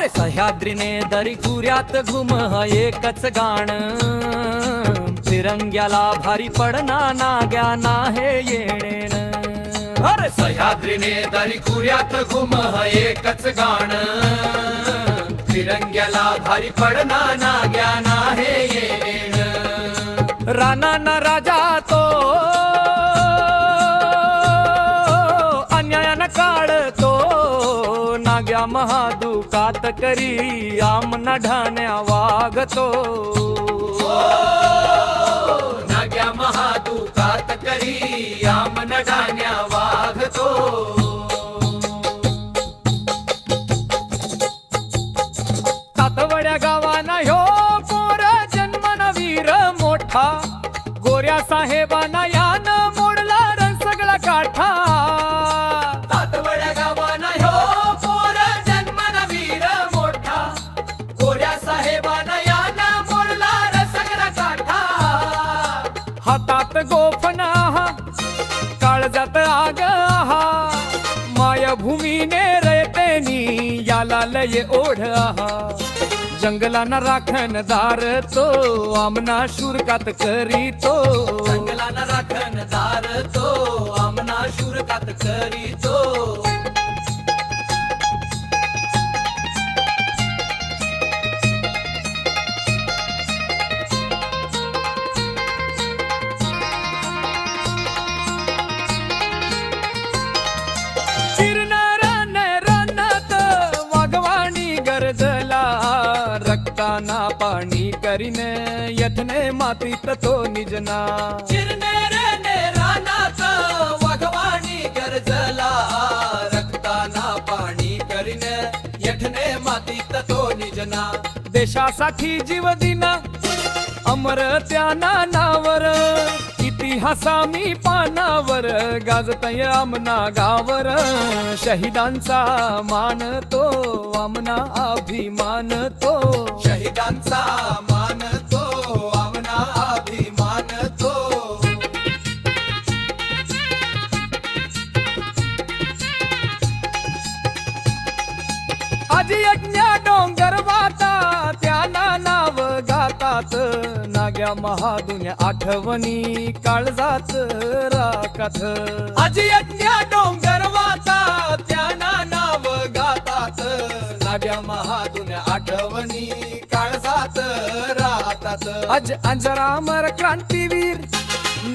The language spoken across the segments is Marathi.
अरे सह्याद्रीने दरी खुऱ्यात घुम एकच गाण, तिरंग्याला भारी पडना नाग्या नाहे येणेन. अरे सह्याद्रीने दरी खुऱ्यात घुम एकच गाण, तिरंग्याला भारी पडना नाग्या नाहे येणेन. रानाना राजा तो अन्यायानं काढतो, नाग्या महादुकात करी आमना ढाण्या वागतो. नाग्या महादुकात करी आमना ढाण्या वागतो. तातवड्या गावाना ह्यो पोर जन्मन वीर मोठा, गोऱ्या साहेबाना यानं मोडला रण सगळा काठा. तातवड्या गावाना ह्यो पोर जन्मन वीर मोठा, गोऱ्या साहेबाना यानं मोडला रण सगळा काठा. हातात गोफना काळजात आग आहा, मायभूमीने रयतेनी याला लय ओढ आहा. जंगलाना राखणदार तो आमना शुरकात करीतो. जंगलाना राखणदार तो आमना शुरकात करीतो. रक्ताना पाणी करीने यथने मातीत तो निजना. चिरनेरने रानात वाघवाणी गरजला, रक्ताना पाणी करीने यथने मातीत तो निजना. देशासाठी जीव दिना अमर त्याना नावर, इतिहासा मी पानावर गाजतय आमना गावर. शहीदांचा मान तो आमना अभिमान तो, शहीदांचा मान तो आमना अभिमान तो. आजी यज्ञा डोंगर वाता त्याना नाव गातात, नाग्या महादुन्या आठवणी काळजात राखात. आजी यज्ञा डोंगर वाता त्याना नाव गातात, नाग्या महादुन्या आठवणी काळजात राहतात. अजरामर क्रांतीवीर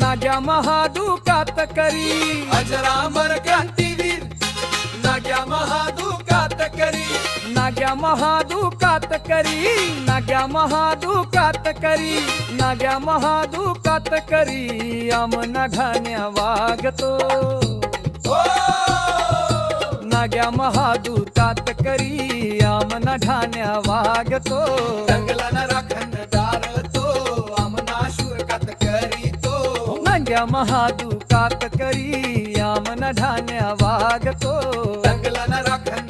नाग्या महादुकात करी, अजरामर क्रांतीवीर नाग्या महादुकात करी. नाग्या महादुकात करी, नाग्या महादुकात करी, नाग्या महादुकात करी आमना ढाण्या वागतो. नाग्या महादुकात करी आमना ढाण्या वागतो. जंगलाना राखणदार तो आमना शुरकात करीतो. नाग्या महादुकात करी आमना ढाण्या वागतो. जंगलाना राखण